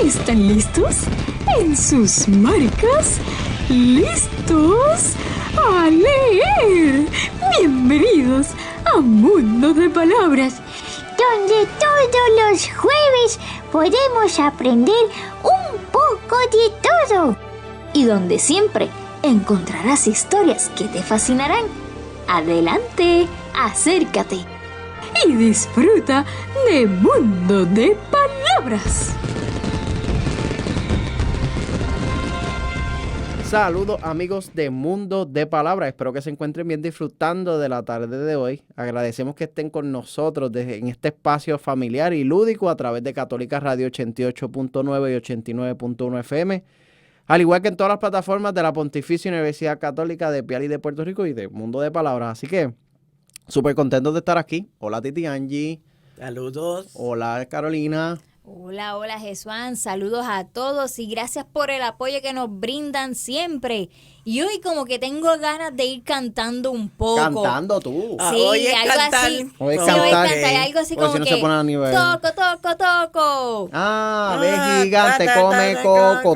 ¿Están listos? ¿En sus marcas? ¿Listos? ¡A leer! Bienvenidos a Mundo de Palabras, donde todos los jueves podemos aprender un poco de todo. Y donde siempre encontrarás historias que te fascinarán. Adelante, acércate y disfruta de Mundo de Palabras. Saludos amigos de Mundo de Palabras, espero que se encuentren bien disfrutando de la tarde de hoy. Agradecemos que estén con nosotros en este espacio familiar y lúdico a través de Católica Radio 88.9 y 89.1 FM, al igual que en todas las plataformas de la Pontificia Universidad Católica de Piali de Puerto Rico y de Mundo de Palabras. Así que súper contentos de estar aquí. Hola Titi Angie. Saludos. Hola Carolina. Hola Jesuán, saludos a todos y gracias por el apoyo que nos brindan siempre. Y hoy como que tengo ganas de ir cantando un poco. Cantando tú. Sí, hoy es algo cantar. así. Hoy es Sí, cantar. hoy es cantar, algo así Hoy como si no que se pone a nivel. toco. Ve gigante, come coco,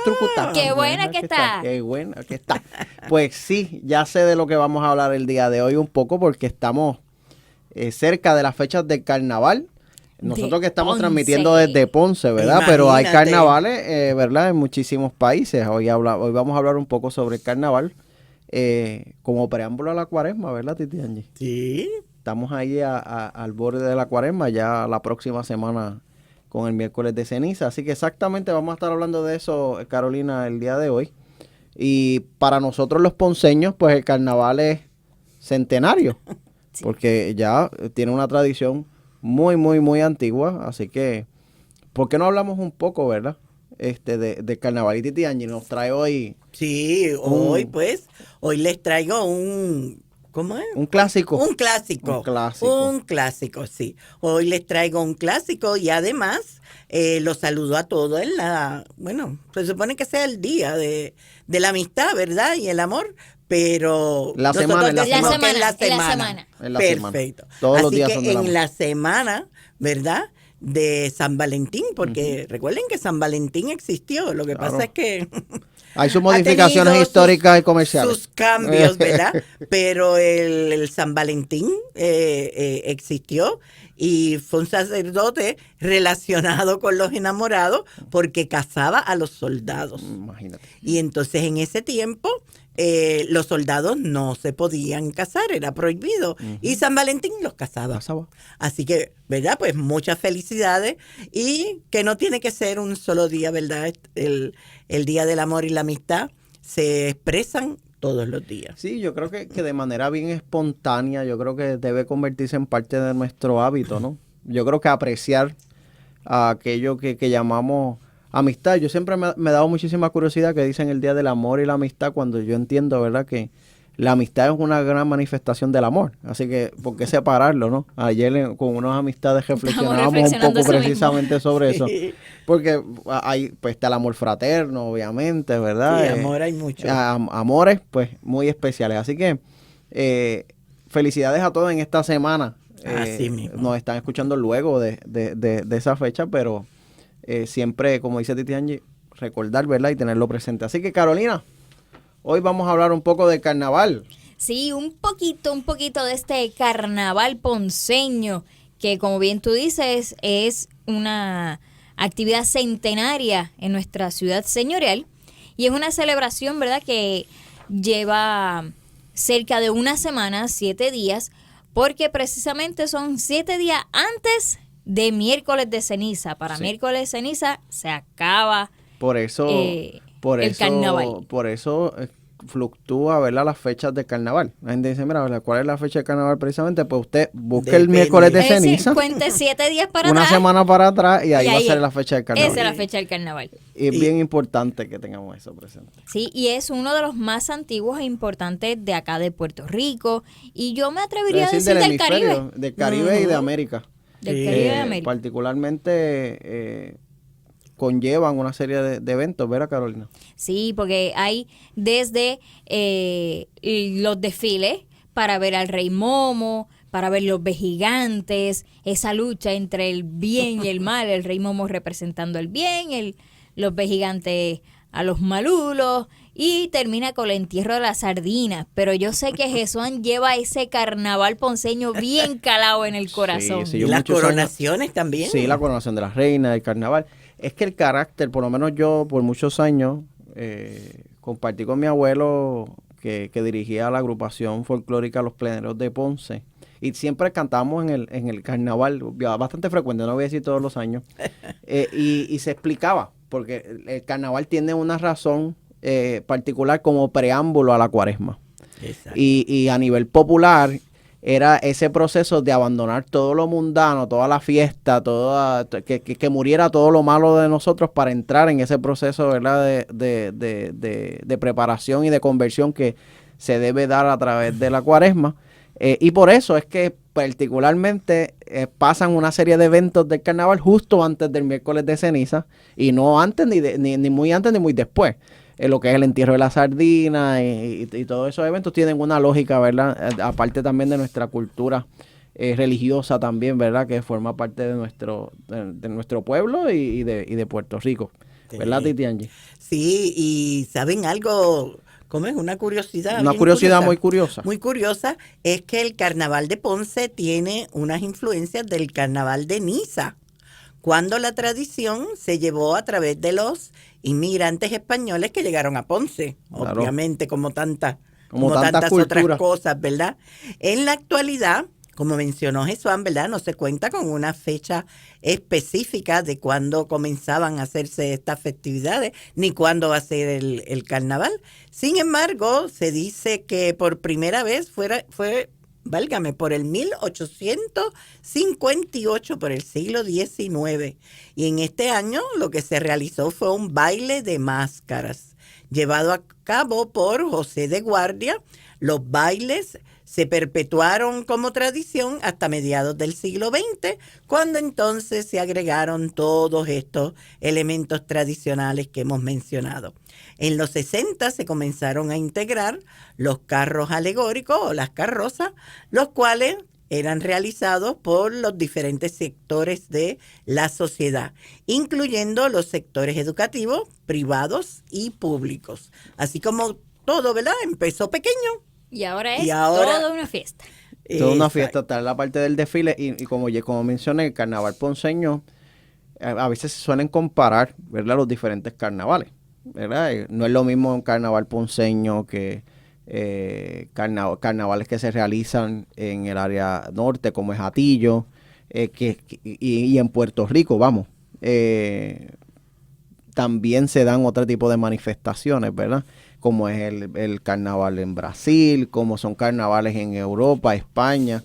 trucutá. Qué buena que está. Qué buena que está. Pues sí, ya sé de lo que vamos a hablar el día de hoy un poco porque estamos cerca de las fechas del carnaval. Nosotros que estamos transmitiendo desde Ponce, ¿verdad? Imagínate. Pero hay carnavales, ¿verdad? En muchísimos países. Hoy vamos a hablar un poco sobre el carnaval como preámbulo a la cuaresma, ¿verdad, Titi Angie? Sí. Estamos ahí al borde de la cuaresma, ya la próxima semana con el miércoles de ceniza. Así que exactamente vamos a estar hablando de eso, Carolina, el día de hoy. Y para nosotros los ponceños, pues el carnaval es centenario, sí, porque ya tiene una tradición muy antigua. Así que, ¿por qué no hablamos un poco, verdad? De carnaval? Y Titi Angie nos trae hoy. Sí, hoy les traigo ¿cómo es? Un clásico. Un clásico, sí. Hoy les traigo un clásico y además los saludo a todos se supone que sea el día de la amistad, ¿verdad? Y el amor, pero la semana. Perfecto. Todos los Así días que son del amor. en la semana, ¿verdad?, de San Valentín, porque recuerden que San Valentín existió, lo que pasa es que hay sus modificaciones históricas y comerciales. Sus cambios, ¿verdad? Pero el San Valentín existió y fue un sacerdote relacionado con los enamorados porque casaba a los soldados. Imagínate. Y entonces en ese tiempo los soldados no se podían casar, era prohibido. Uh-huh. Y San Valentín los casaba. Así que, ¿verdad? Pues muchas felicidades y que no tiene que ser un solo día, ¿verdad? El día del amor y la amistad se expresan todos los días. Sí, yo creo que de manera bien espontánea, yo creo que debe convertirse en parte de nuestro hábito, ¿no? Yo creo que apreciar aquello que llamamos amistad. Yo siempre me he dado muchísima curiosidad que dicen el día del amor y la amistad, cuando yo entiendo, ¿verdad?, que la amistad es una gran manifestación del amor. Así que, ¿por qué separarlo, no? Ayer con unas amistades reflexionábamos un poco precisamente sobre eso. Porque hay, pues, está el amor fraterno, obviamente, ¿verdad? Sí, amor hay mucho. Amores, pues, muy especiales. Así que, felicidades a todos en esta semana. Así mismo. Nos están escuchando luego de esa fecha, pero siempre, como dice Titi Angie, recordar, ¿verdad?, y tenerlo presente. Así que, Carolina, hoy vamos a hablar un poco de carnaval. Sí, un poquito de este carnaval ponceño, que como bien tú dices, es una actividad centenaria en nuestra ciudad señorial. Y es una celebración, ¿verdad?, que lleva cerca de una semana, 7 días, porque precisamente son 7 días antes de miércoles de ceniza. Para miércoles de ceniza se acaba el carnaval. Por eso fluctúa, ¿verdad?, las fechas de carnaval. La gente dice, mira, ¿cuál es la fecha de carnaval precisamente? Pues usted busque el miércoles de ceniza. Cuente 7 días para una atrás. Una semana para atrás y ahí va a ser la fecha del carnaval. Esa es la fecha del carnaval. Y es bien importante que tengamos eso presente. Sí, y es uno de los más antiguos e importantes de acá de Puerto Rico. Y yo me atrevería a decir del Caribe. Del Caribe y de América. Del Caribe y de América. Particularmente conllevan una serie de eventos, ¿verdad, Carolina? Sí, porque hay desde los desfiles para ver al Rey Momo, para ver los vejigantes, esa lucha entre el bien y el mal, el rey Momo representando el bien, los vejigantes a los malulos, y termina con el entierro de la sardina. Pero yo sé que Jesuán lleva ese carnaval ponceño bien calado en el corazón. Sí, Y yo las muchos coronaciones años, también. Sí, la coronación de las reinas, el carnaval. Es que el carácter, por lo menos yo por muchos años, compartí con mi abuelo que dirigía la agrupación folclórica Los Pleneros de Ponce. Y siempre cantábamos en el carnaval, bastante frecuente, no voy a decir todos los años. Y se explicaba, porque el carnaval tiene una razón particular como preámbulo a la cuaresma. Exacto. Y a nivel popular era ese proceso de abandonar todo lo mundano, toda la fiesta, que muriera todo lo malo de nosotros para entrar en ese proceso, ¿verdad? de preparación y de conversión que se debe dar a través de la cuaresma. Y por eso es que particularmente pasan una serie de eventos del carnaval justo antes del miércoles de ceniza, y no antes ni muy antes ni muy después. Lo que es el entierro de la sardina y todos esos eventos tienen una lógica, ¿verdad? Aparte también de nuestra cultura religiosa también, ¿verdad? Que forma parte de nuestro pueblo y de Puerto Rico. ¿Verdad, Titi Angie? Sí, y ¿saben algo? ¿Cómo es? Una curiosidad. Una bien curiosidad curiosa. muy curiosa. Muy curiosa es que el carnaval de Ponce tiene unas influencias del carnaval de Niza, cuando la tradición se llevó a través de los inmigrantes españoles que llegaron a Ponce, Claro. obviamente, como tantas tantas otras culturas. cosas, ¿verdad? En la actualidad, como mencionó Jesuán, ¿verdad? No se cuenta con una fecha específica de cuándo comenzaban a hacerse estas festividades, ni cuándo va a ser el carnaval. Sin embargo, se dice que por primera vez válgame, por el 1858, por el siglo XIX. Y en este año lo que se realizó fue un baile de máscaras, llevado a cabo por José de Guardia. Los bailes se perpetuaron como tradición hasta mediados del siglo XX, cuando entonces se agregaron todos estos elementos tradicionales que hemos mencionado. En los 60 se comenzaron a integrar los carros alegóricos o las carrozas, los cuales eran realizados por los diferentes sectores de la sociedad, incluyendo los sectores educativos, privados y públicos. Así como todo, ¿verdad? Empezó pequeño. Y ahora es ahora- toda una fiesta. Toda una Exacto. fiesta, está en la parte del desfile y como mencioné, el carnaval ponceño, a veces se suelen comparar, ¿verdad? Los diferentes carnavales, ¿verdad? No es lo mismo un carnaval ponceño que carnavales que se realizan en el área norte, como es Hatillo, y en Puerto Rico, vamos. También se dan otro tipo de manifestaciones, ¿verdad? Como es el carnaval en Brasil, como son carnavales en Europa, España,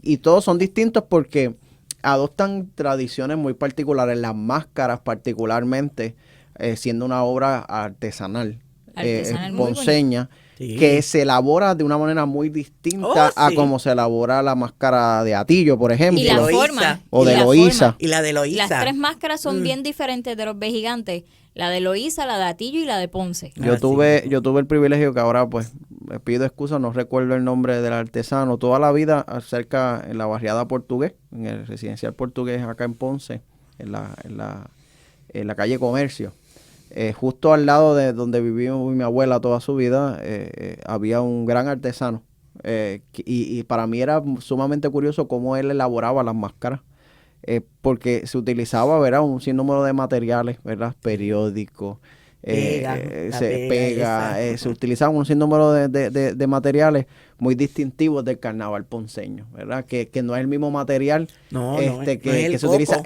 y todos son distintos porque adoptan tradiciones muy particulares, las máscaras particularmente, siendo una obra artesanal, Artesanal, muy ponceña, Sí. que se elabora de una manera muy distinta a sí. como se elabora la máscara de Hatillo, por ejemplo. Y la Eloísa. forma. O y de la Eloísa. forma. Y la de Loíza. Las tres máscaras son bien diferentes de los vejigantes. La de Eloísa, la de Atillo y la de Ponce. Yo tuve el privilegio que ahora pues me pido excusa, no recuerdo el nombre del artesano, toda la vida acerca en la barriada Portugués, en el residencial Portugués acá en Ponce, en la calle Comercio. Justo al lado de donde vivió mi abuela toda su vida, había un gran artesano. Y para mí era sumamente curioso cómo él elaboraba las máscaras. Porque se utilizaba, ¿verdad? Un sinnúmero de materiales, ¿verdad? Periódicos, se utilizaban un sinnúmero de materiales muy distintivos del carnaval ponceño, ¿verdad? Que no es el mismo material No, que no es el se coco. utiliza,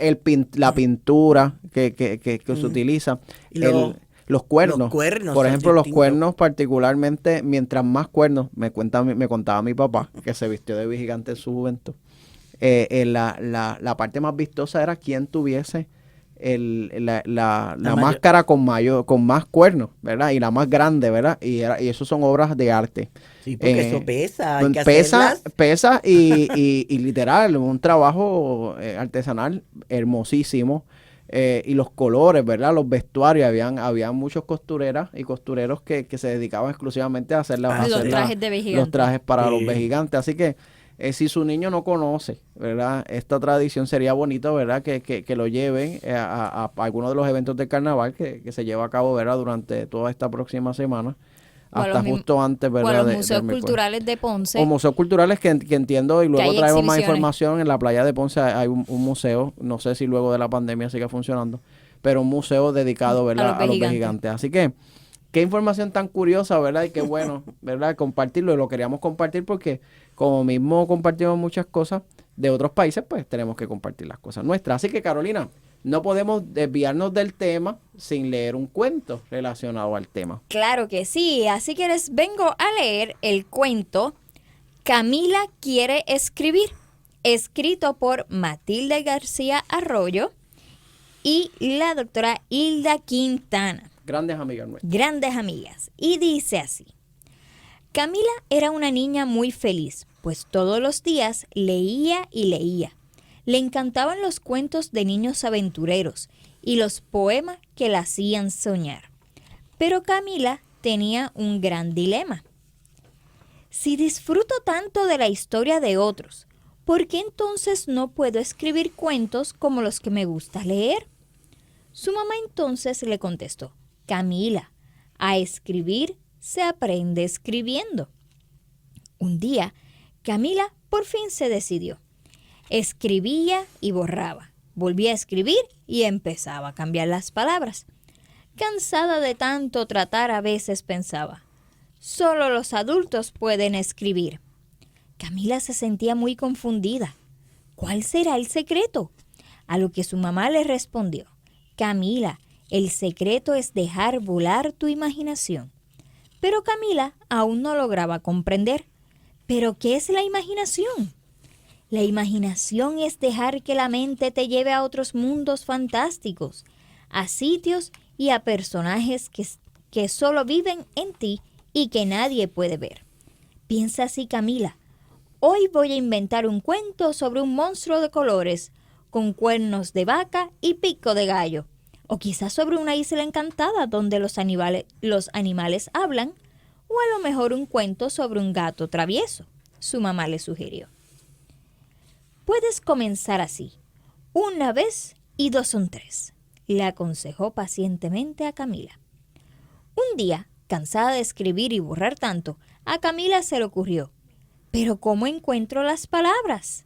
la pintura que se utiliza, Y los cuernos. los cuernos Por son ejemplo, los distintos. cuernos particularmente, mientras más cuernos, me contaba mi papá, que se vistió de vigilante en su juventud. La parte más vistosa era quien tuviese la máscara con más cuernos, ¿verdad? Y la más grande, ¿verdad? Y eso son obras de arte. Sí, porque eso pesa. Hay que pesa hacerlas. y literal, un trabajo artesanal hermosísimo. Y los colores, ¿verdad? Los vestuarios, habían muchos costureras y costureros que se dedicaban exclusivamente a hacer Los trajes de vejigantes. los trajes para Sí. los vejigantes. Así que si su niño no conoce, ¿verdad? Esta tradición, sería bonito, ¿verdad? Que lo lleven a algunos de los eventos del carnaval que se lleva a cabo, ¿verdad? Durante toda esta próxima semana, hasta justo antes, ¿verdad? O a los del museos miércoles. culturales de Ponce. O museos culturales que entiendo, y luego hay traemos más exhibiciones. información. En la playa de Ponce hay un museo, no sé si luego de la pandemia sigue funcionando, pero un museo dedicado, ¿verdad? A los gigantes. Así que, qué información tan curiosa, ¿verdad? Y qué bueno, ¿verdad? Compartirlo, y lo queríamos compartir porque como mismo compartimos muchas cosas de otros países, pues tenemos que compartir las cosas nuestras. Así que, Carolina, no podemos desviarnos del tema sin leer un cuento relacionado al tema. Claro que sí, así que les vengo a leer el cuento Camila quiere escribir, escrito por Matilde García Arroyo y la doctora Hilda Quintana. Grandes amigas nuestras. Grandes amigas. Y dice así: Camila era una niña muy feliz, pues todos los días leía y leía. Le encantaban los cuentos de niños aventureros y los poemas que la hacían soñar. Pero Camila tenía un gran dilema. Si disfruto tanto de la historia de otros, ¿por qué entonces no puedo escribir cuentos como los que me gusta leer? Su mamá entonces le contestó: Camila, a escribir se aprende escribiendo. Un día, Camila por fin se decidió. Escribía y borraba, volvía a escribir y empezaba a cambiar las palabras. Cansada de tanto tratar, a veces pensaba: solo los adultos pueden escribir. Camila se sentía muy confundida. ¿Cuál será el secreto? A lo que su mamá le respondió: Camila, el secreto es dejar volar tu imaginación. Pero Camila aún no lograba comprender. ¿Pero qué es la imaginación? La imaginación es dejar que la mente te lleve a otros mundos fantásticos, a sitios y a personajes que solo viven en ti y que nadie puede ver. Piensa así, Camila. Hoy voy a inventar un cuento sobre un monstruo de colores, con cuernos de vaca y pico de gallo. O quizás sobre una isla encantada donde los animales hablan, o a lo mejor un cuento sobre un gato travieso, su mamá le sugirió. Puedes comenzar así, una vez y dos son tres, le aconsejó pacientemente a Camila. Un día, cansada de escribir y borrar tanto, a Camila se le ocurrió: ¿pero cómo encuentro las palabras?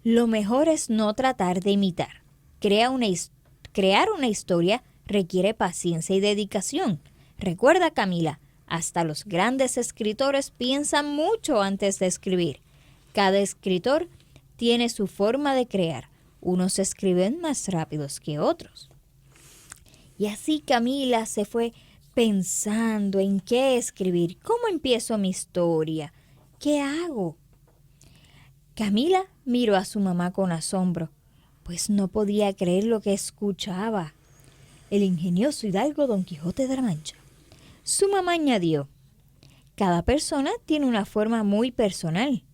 Lo mejor es no tratar de imitar. Crear una historia requiere paciencia y dedicación. Recuerda, Camila, hasta los grandes escritores piensan mucho antes de escribir. Cada escritor tiene su forma de crear. Unos escriben más rápidos que otros. Y así Camila se fue pensando en qué escribir. ¿Cómo empiezo mi historia? ¿Qué hago? Camila miró a su mamá con asombro, pues no podía creer lo que escuchaba. El ingenioso hidalgo Don Quijote de la Mancha. Su mamá añadió: cada persona tiene una forma muy personal.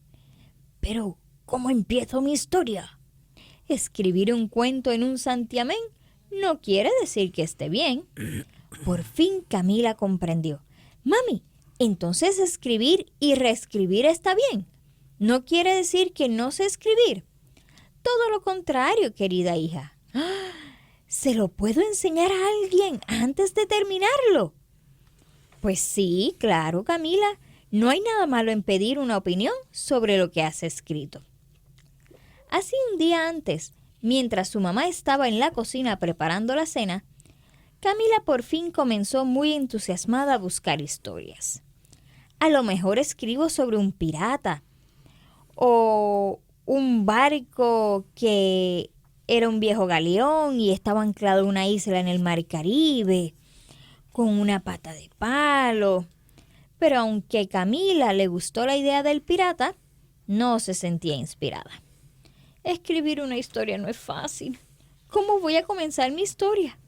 Pero, ¿cómo empiezo mi historia? Escribir un cuento en un santiamén no quiere decir que esté bien. Por fin Camila comprendió. Mami, entonces escribir y reescribir está bien. ¿No quiere decir que no sé escribir? Todo lo contrario, querida hija. ¿Se lo puedo enseñar a alguien antes de terminarlo? Pues sí, claro, Camila. No hay nada malo en pedir una opinión sobre lo que has escrito. Así un día antes, mientras su mamá estaba en la cocina preparando la cena, Camila por fin comenzó muy entusiasmada a buscar historias. A lo mejor escribo sobre un pirata o un barco que era un viejo galeón y estaba anclado en una isla en el mar Caribe con una pata de palo. Pero aunque Camila le gustó la idea del pirata, no se sentía inspirada. Escribir una historia no es fácil. ¿Cómo voy a comenzar mi historia?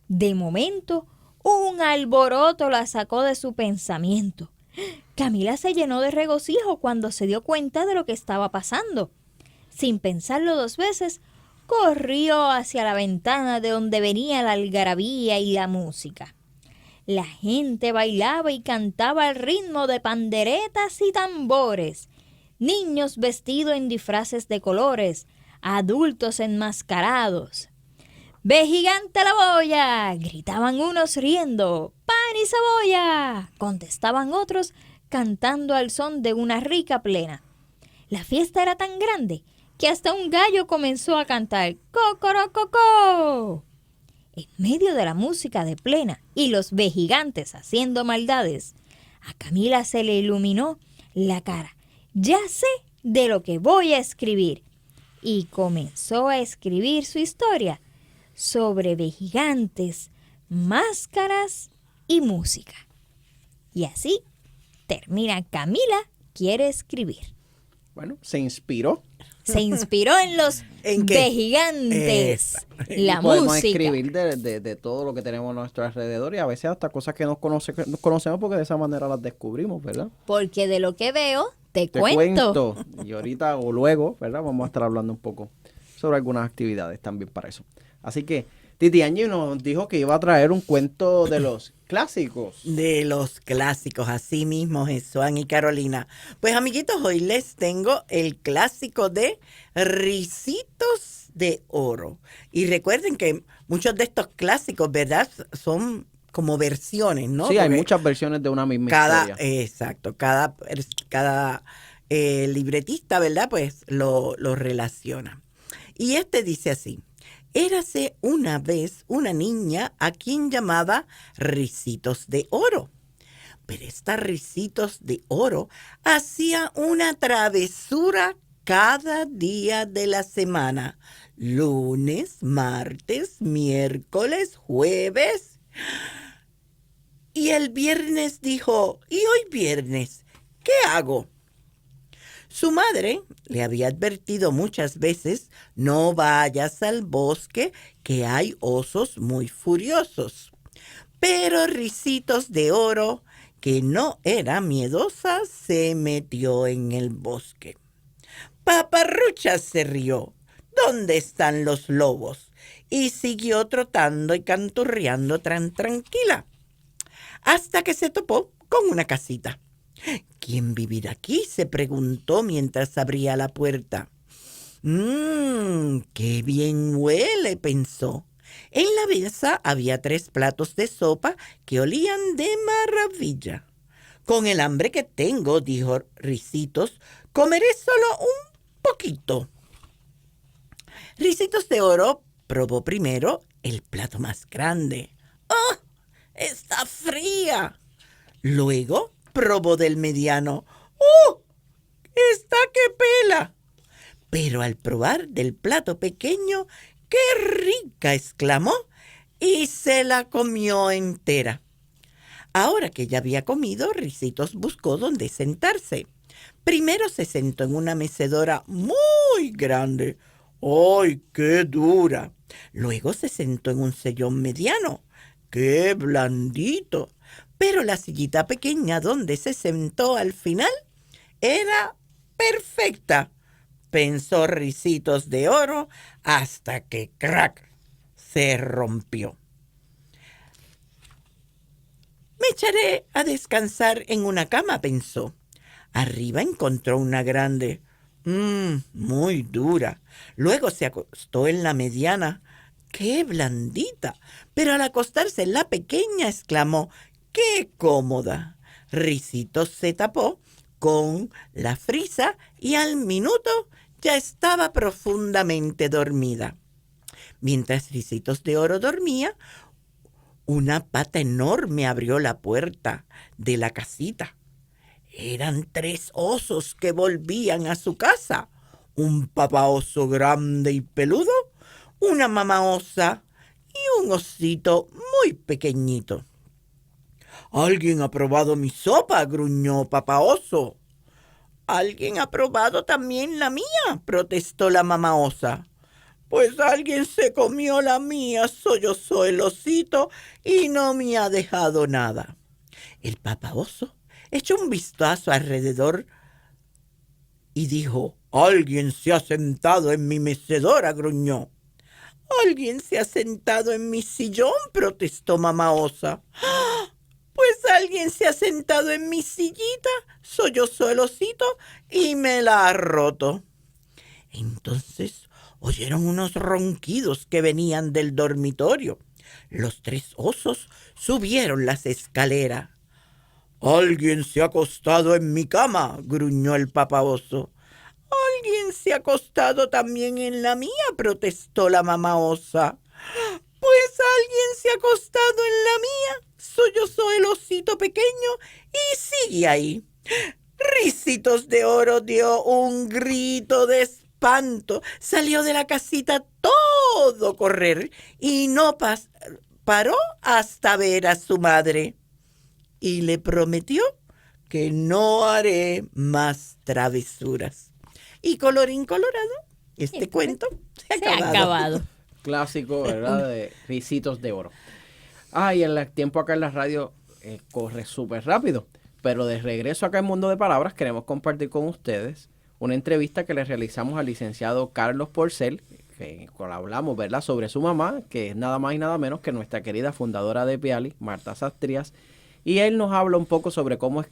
De momento, un alboroto la sacó de su pensamiento. Camila se llenó de regocijo cuando se dio cuenta de lo que estaba pasando. Sin pensarlo dos veces, corrió hacia la ventana de donde venía la algarabía y la música. La gente bailaba y cantaba al ritmo de panderetas y tambores. niños vestidos en disfraces de colores, adultos enmascarados. ¡Ve gigante la boya!, gritaban unos riendo. ¡Pan y cebolla!, contestaban otros cantando al son de una rica plena. La fiesta era tan grande que hasta un gallo comenzó a cantar ¡Cocorococó! En medio de la música de plena y los vejigantes haciendo maldades, a Camila se le iluminó la cara. Ya sé de lo que voy a escribir. Y comenzó a escribir su historia sobre vejigantes, máscaras y música. Y así termina Camila quiere escribir. Bueno, se inspiró. Se inspiró en los ¿En qué? vejigantes, la Podemos música. escribir de todo lo que tenemos a nuestro alrededor y a veces hasta cosas que nos conocemos porque de esa manera las descubrimos, ¿verdad? Porque de lo que veo, te Te cuento. Y ahorita o luego, ¿verdad? Vamos a estar hablando un poco sobre algunas actividades también para eso. Así que Titi Angie nos dijo que iba a traer un cuento de los clásicos. De los clásicos, así mismo, Jesuán y Carolina. Pues, amiguitos, hoy les tengo el clásico de Ricitos de Oro. Y recuerden que muchos de estos clásicos, ¿verdad?, son como versiones, ¿no? Sí, hay Porque muchas versiones de una misma historia. exacto, cada libretista, ¿verdad?, pues lo relaciona. Y este dice así: érase una vez una niña a quien llamaba Ricitos de Oro. Pero esta Ricitos de Oro hacía una travesura cada día de la semana. Lunes, martes, miércoles, jueves. Y el viernes dijo: ¿y hoy viernes qué hago? Su madre le había advertido muchas veces: no vayas al bosque, que hay osos muy furiosos. Pero Ricitos de Oro, que no era miedosa, se metió en el bosque. Paparrucha se rió: ¿dónde están los lobos? Y siguió trotando y canturreando tranquila, hasta que se topó con una casita. ¿Quién vivirá aquí?, se preguntó mientras abría la puerta. ¡Qué bien huele!, pensó. En la mesa había 3 platos de sopa que olían de maravilla. Con el hambre que tengo, dijo Ricitos, comeré solo un poquito. Ricitos de Oro probó primero el plato más grande. ¡Oh! ¡Está fría! Luego probó del mediano. ¡Oh! ¡Está que pela! Pero al probar del plato pequeño, ¡qué rica!, exclamó, y se la comió entera. Ahora que ya había comido, Ricitos buscó dónde sentarse. Primero se sentó en una mecedora muy grande. ¡Ay, qué dura! Luego se sentó en un sillón mediano. ¡Qué blandito! Pero la sillita pequeña donde se sentó al final era perfecta, pensó Ricitos de Oro, hasta que ¡crac!, se rompió. Me echaré a descansar en una cama, pensó. Arriba encontró una grande, muy dura. Luego se acostó en la mediana. ¡Qué blandita! Pero al acostarse en la pequeña exclamó: ¡qué cómoda! Ricitos se tapó con la frisa y al minuto ya estaba profundamente dormida. Mientras Ricitos de Oro dormía, una pata enorme abrió la puerta de la casita. Eran 3 osos que volvían a su casa: un papá oso grande y peludo, una mamá osa y un osito muy pequeñito. «¿Alguien ha probado mi sopa?», gruñó papá oso. «¿Alguien ha probado también la mía?», protestó la mamá osa. «Pues alguien se comió la mía», sollozó el osito, «y no me ha dejado nada». El papá oso echó un vistazo alrededor y dijo: «Alguien se ha sentado en mi mecedora», gruñó. «Alguien se ha sentado en mi sillón», protestó mamá osa. «¡Ah! Pues alguien se ha sentado en mi sillita, sollozó el osito y me la ha roto. Entonces oyeron unos ronquidos que venían del dormitorio. Los 3 osos subieron las escaleras. «Alguien se ha acostado en mi cama», gruñó el papá oso. «Alguien se ha acostado también en la mía», protestó la mamá osa. «Pues alguien se ha acostado en la mía», sollozó el osito pequeño y sigue ahí. Ricitos de Oro dio un grito de espanto. Salió de la casita todo correr y no paró hasta ver a su madre. Y le prometió que no haré más travesuras. Y colorín colorado, este cuento se ha acabado. Clásico, ¿verdad? De Ricitos de Oro. Y el tiempo acá en la radio corre súper rápido. Pero de regreso acá en Mundo de Palabras queremos compartir con ustedes una entrevista que le realizamos al licenciado Carlos Porcel, que hablamos, ¿verdad?, sobre su mamá, que es nada más y nada menos que nuestra querida fundadora de Piali, Marta Sastrías. Y él nos habla un poco sobre cómo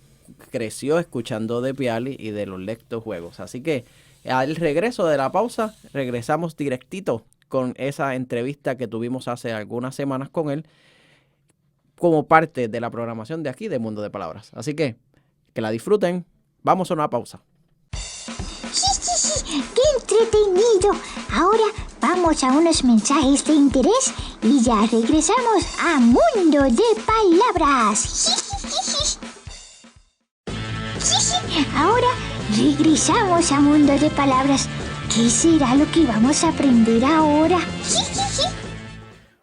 creció escuchando de Piali y de los lectos juegos. Así que al regreso de la pausa, regresamos directito con esa entrevista que tuvimos hace algunas semanas con él, como parte de la programación de aquí de Mundo de Palabras. Así que la disfruten. Vamos a una pausa. ¡Qué entretenido! Ahora vamos a unos mensajes de interés y ya regresamos a Mundo de Palabras. Ahora regresamos a Mundo de Palabras. ¿Qué será lo que vamos a aprender ahora?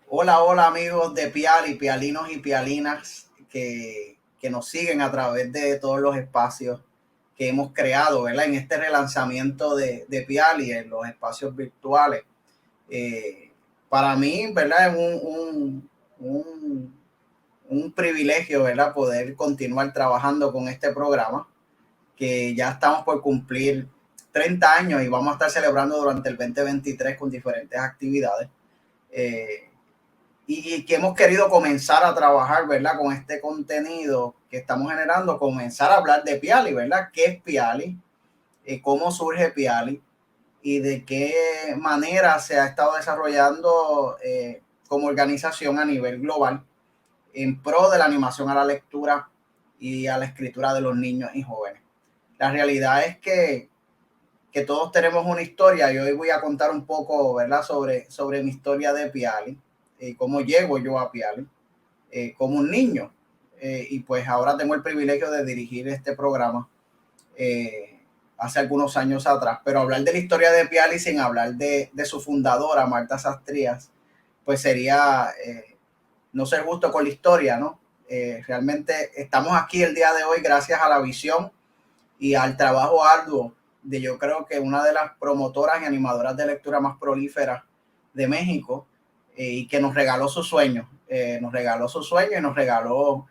Hola, hola amigos de Piali, pialinos y pialinas que nos siguen a través de todos los espacios que hemos creado, ¿verdad? En este relanzamiento de Piali, en los espacios virtuales. Para mí, ¿verdad? Es un privilegio, ¿verdad? Poder continuar trabajando con este programa, que ya estamos por cumplir 30 años y vamos a estar celebrando durante el 2023 con diferentes actividades. Y que hemos querido comenzar a trabajar, ¿verdad? Con este contenido que estamos generando, comenzar a hablar de Piali, ¿verdad? ¿Qué es Piali? ¿Cómo surge Piali? Y de qué manera se ha estado desarrollando como organización a nivel global en pro de la animación a la lectura y a la escritura de los niños y jóvenes. La realidad es que todos tenemos una historia y hoy voy a contar un poco, ¿verdad? Sobre mi historia de Piali. Cómo llego yo a Piali como un niño, y pues ahora tengo el privilegio de dirigir este programa hace algunos años atrás, pero hablar de la historia de Piali sin hablar de su fundadora, Marta Sastrías, pues sería no ser justo con la historia, ¿no? Realmente estamos aquí el día de hoy gracias a la visión y al trabajo arduo de, yo creo que una de las promotoras y animadoras de lectura más prolíferas de México, y que nos regaló su sueño, y nos regaló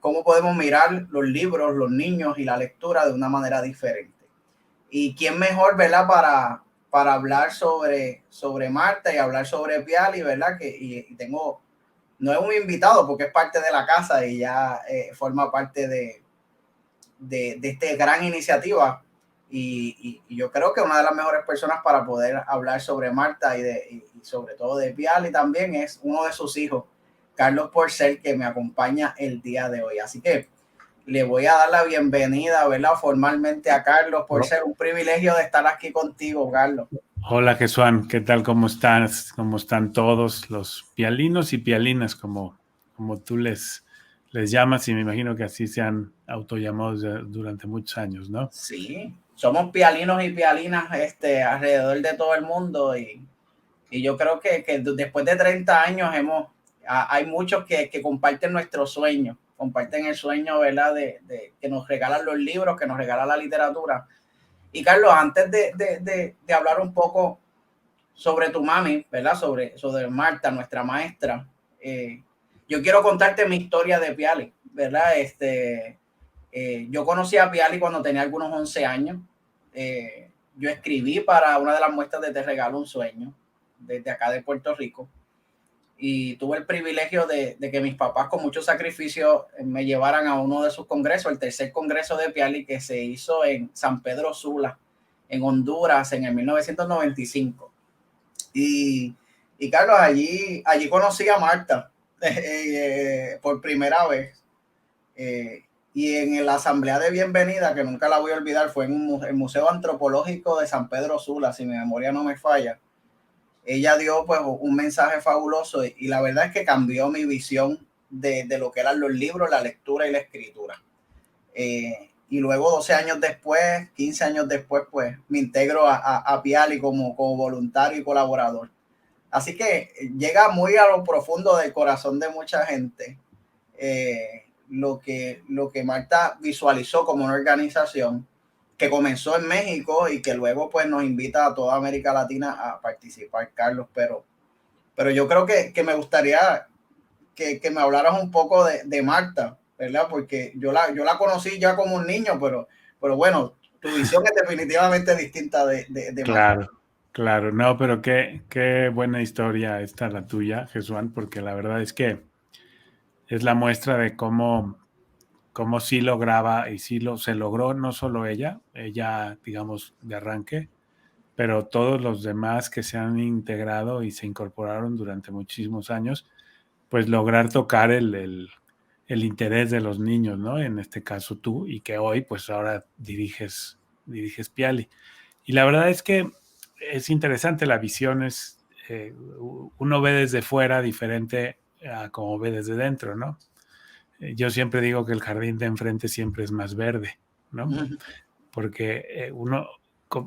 cómo podemos mirar los libros, los niños y la lectura de una manera diferente. Y quién mejor, ¿verdad?, para hablar sobre Marta y hablar sobre Piali, ¿verdad? Y tengo, no es un invitado porque es parte de la casa y ya forma parte de esta gran iniciativa. Y yo creo que una de las mejores personas para poder hablar sobre Marta y sobre todo de Piali también es uno de sus hijos, Carlos Porcel, que me acompaña el día de hoy. Así que le voy a dar la bienvenida, ¿verdad?, formalmente a Carlos Porcel. Un privilegio de estar aquí contigo, Carlos. Hola, Jesuán, ¿qué tal? ¿Cómo estás? ¿Cómo están todos los pialinos y pialinas, como tú les llamas? Y me imagino que así se han autollamados durante muchos años, ¿no? Sí, somos pialinos y pialinas alrededor de todo el mundo y yo creo que después de 30 años hay muchos que comparten nuestro sueño, comparten el sueño, ¿verdad?, de que nos regalan los libros, que nos regala la literatura. Y Carlos, antes de hablar un poco sobre tu mami, ¿verdad?, sobre Marta, nuestra maestra, yo quiero contarte mi historia de Piali, ¿verdad? Yo conocí a Piali cuando tenía algunos 11 años. Yo escribí para una de las muestras de Te Regalo un Sueño, desde acá de Puerto Rico. y tuve el privilegio de que mis papás con mucho sacrificio me llevaran a uno de sus congresos, el tercer congreso de Piali, que se hizo en San Pedro Sula, en Honduras, en el 1995. Y Carlos, allí conocí a Marta por primera vez. Y en la asamblea de bienvenida, que nunca la voy a olvidar, fue en el Museo Antropológico de San Pedro Sula, si mi memoria no me falla. Ella dio pues un mensaje fabuloso y la verdad es que cambió mi visión de lo que eran los libros, la lectura y la escritura. Y luego 12 años después, 15 años después, pues me integro a Piali como voluntario y colaborador. Así que llega muy a lo profundo del corazón de mucha gente lo que Marta visualizó como una organización que comenzó en México y que luego pues nos invita a toda América Latina a participar, Carlos. Pero yo creo que me gustaría que me hablaras un poco de Marta, ¿verdad? Porque yo la conocí ya como un niño, pero bueno, tu visión es definitivamente distinta de Marta. Claro, no, pero qué buena historia esta la tuya, Jesuán, porque la verdad es que es la muestra de cómo sí lograba y sí se logró, no solo ella, digamos, de arranque, pero todos los demás que se han integrado y se incorporaron durante muchísimos años, pues lograr tocar el interés de los niños, ¿no? En este caso tú, y que hoy, pues ahora diriges Piali. Y la verdad es que es interesante, la visión es, uno ve desde fuera diferente a como ve desde dentro, ¿no? Yo siempre digo que el jardín de enfrente siempre es más verde, ¿no? Porque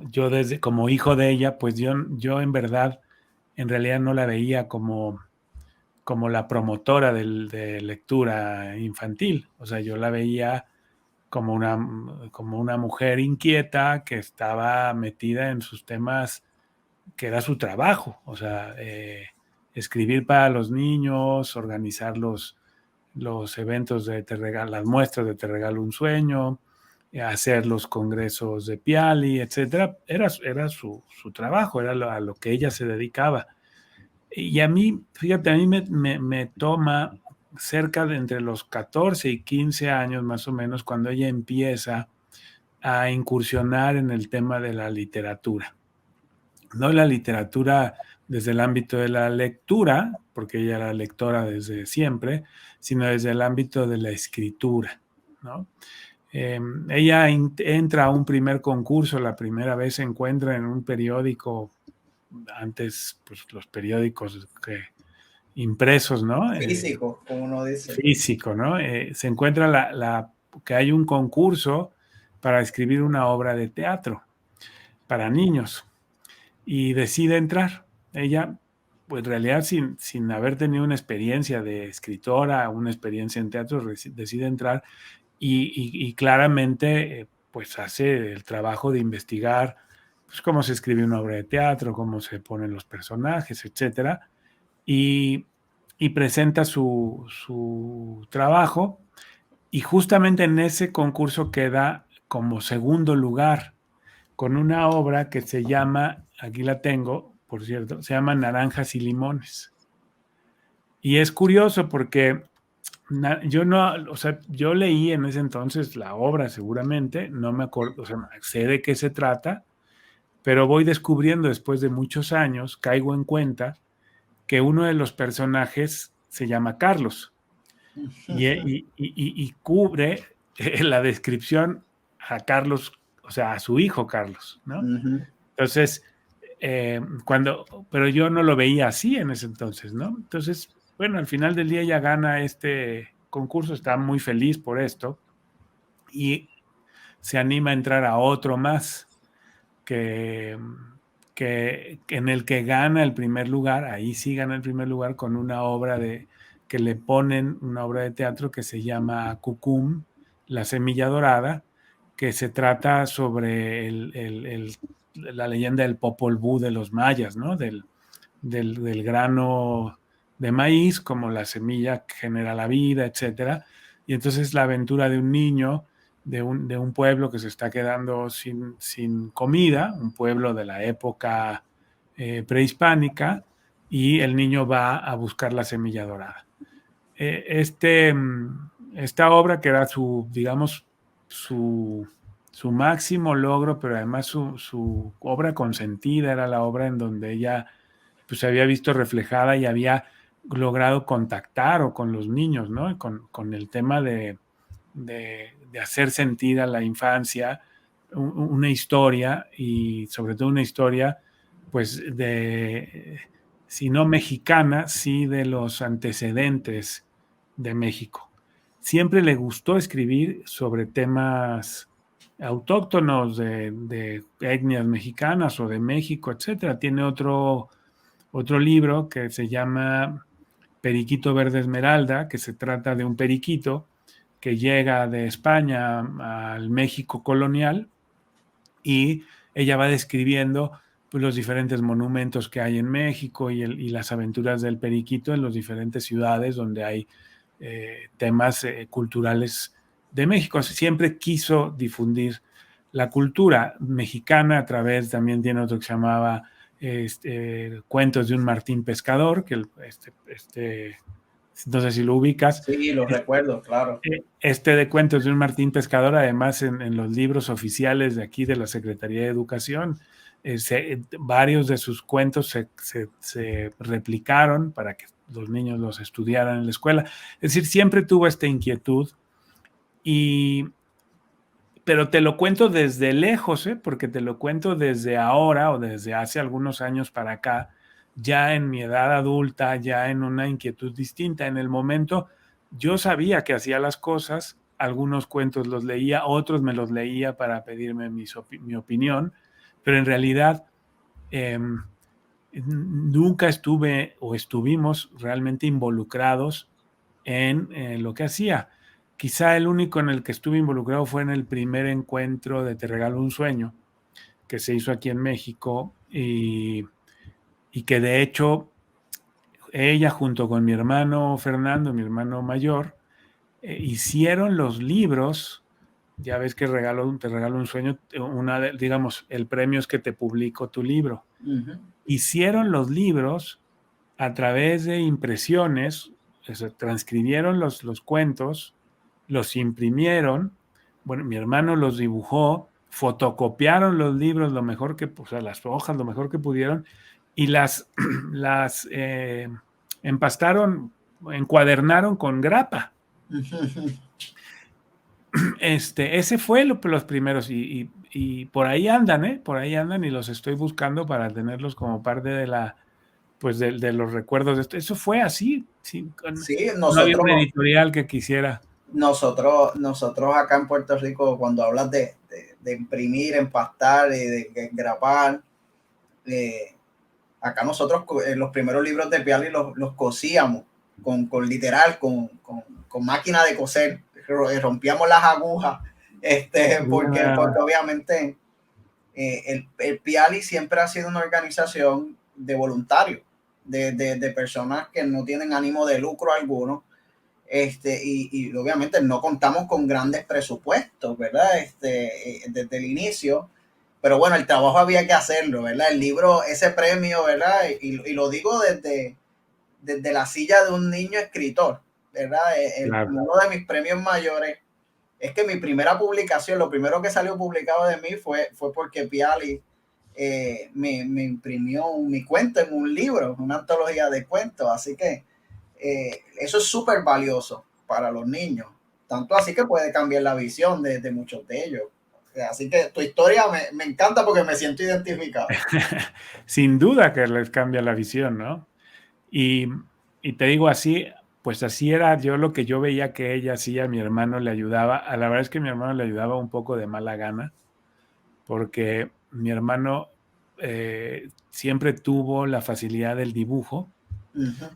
yo como hijo de ella, pues yo en realidad no la veía como la promotora de lectura infantil. O sea, yo la veía como una mujer inquieta que estaba metida en sus temas, que era su trabajo. O sea, escribir para los niños, organizar los eventos de las muestras de Te Regalo un Sueño, hacer los congresos de Piali, etcétera. Era su trabajo, era a lo que ella se dedicaba. Y a mí, fíjate, a mí me toma cerca de entre los 14 y 15 años más o menos cuando ella empieza a incursionar en el tema de la literatura. No la literatura desde el ámbito de la lectura, porque ella era lectora desde siempre, sino desde el ámbito de la escritura, ¿no? Ella entra a un primer concurso, la primera vez se encuentra en un periódico, antes pues los periódicos impresos, ¿no? Físico, como uno dice. Físico, ¿no? Se encuentra que hay un concurso para escribir una obra de teatro para niños y decide entrar. Ella, pues en realidad sin haber tenido una experiencia de escritora, una experiencia en teatro, decide entrar y claramente pues hace el trabajo de investigar pues cómo se escribe una obra de teatro, cómo se ponen los personajes, etcétera, y presenta su trabajo, y justamente en ese concurso queda como segundo lugar con una obra que se llama, aquí la tengo, por cierto, se llama Naranjas y Limones. Y es curioso porque yo leí en ese entonces la obra seguramente, no me acuerdo, o sea, sé de qué se trata, pero voy descubriendo después de muchos años, caigo en cuenta que uno de los personajes se llama Carlos y cubre la descripción a Carlos, o sea, a su hijo Carlos, ¿no? Entonces, pero yo no lo veía así en ese entonces, ¿no? Entonces, bueno, al final del día ella gana este concurso, está muy feliz por esto y se anima a entrar a otro más que en el que gana el primer lugar, ahí sí gana el primer lugar con una obra que le ponen, una obra de teatro que se llama Cucum, La Semilla Dorada, que se trata sobre la leyenda del Popol Vuh de los mayas, ¿no? Del grano de maíz, como la semilla que genera la vida, etcétera. Y entonces la aventura de un niño de un pueblo que se está quedando sin comida, un pueblo de la época prehispánica, y el niño va a buscar la semilla dorada. Esta obra, que era digamos, su máximo logro, pero además su obra consentida, era la obra en donde ella pues se había visto reflejada y había logrado contactar o con los niños, ¿no? Con el tema de hacer sentir a la infancia una historia, y sobre todo una historia, pues si no mexicana, sí de los antecedentes de México. Siempre le gustó escribir sobre temas autóctonos de etnias mexicanas o de México, etcétera. Tiene otro libro que se llama Periquito Verde Esmeralda, que se trata de un periquito que llega de España al México colonial, y ella va describiendo pues, los diferentes monumentos que hay en México y las aventuras del periquito en las diferentes ciudades donde hay temas culturales de México. Siempre quiso difundir la cultura mexicana a través, también tiene otro que se llamaba Cuentos de un Martín Pescador, que no sé si lo ubicas. Sí, lo recuerdo, claro. De Cuentos de un Martín Pescador, además en los libros oficiales de aquí de la Secretaría de Educación, varios de sus cuentos se replicaron para que los niños los estudiaran en la escuela. Es decir, siempre tuvo esta inquietud, pero te lo cuento desde lejos, porque te lo cuento desde ahora o desde hace algunos años para acá, ya en mi edad adulta, ya en una inquietud distinta. En el momento yo sabía que hacía las cosas, algunos cuentos los leía, otros me los leía para pedirme mi opinión, pero en realidad nunca estuve o estuvimos realmente involucrados en lo que hacía. Quizá el único en el que estuve involucrado fue en el primer encuentro de Te Regalo un Sueño, que se hizo aquí en México, y que de hecho ella junto con mi hermano Fernando, mi hermano mayor, hicieron los libros. Ya ves que Te Regalo un Sueño, digamos, el premio es que te publico tu libro. Uh-huh. Hicieron los libros a través de impresiones, transcribieron los cuentos, los imprimieron, bueno, mi hermano los dibujó, fotocopiaron los libros lo mejor que, o sea, las hojas lo mejor que pudieron, y las empastaron, encuadernaron con grapa. Ese fue los primeros, y por ahí andan, por ahí andan, y los estoy buscando para tenerlos como parte de de los recuerdos de esto. Eso fue así, sí, no había un editorial que quisiera. Nosotros acá en Puerto Rico, cuando hablas de imprimir, empastar y de grapar, acá nosotros los primeros libros de Piali los cosíamos con máquina de coser, rompíamos las agujas, porque obviamente el Piali siempre ha sido una organización de voluntarios, de personas que no tienen ánimo de lucro alguno, y obviamente no contamos con grandes presupuestos, ¿verdad? Desde el inicio, pero bueno, el trabajo había que hacerlo, ¿verdad? El libro, ese premio, ¿verdad? Y lo digo desde la silla de un niño escritor, ¿verdad? Claro. Uno de mis premios mayores es que mi primera publicación, lo primero que salió publicado de mí fue porque Piali me imprimió mi cuento en un libro, una antología de cuentos, así que eso es súper valioso para los niños, tanto así que puede cambiar la visión de muchos de ellos. Así que tu historia me encanta porque me siento identificado. Sin duda que les cambia la visión, ¿no? Y te digo así, pues así era yo lo que yo veía que ella hacía, mi hermano le ayudaba. A la verdad es que mi hermano le ayudaba un poco de mala gana, porque mi hermano siempre tuvo la facilidad del dibujo, uh-huh.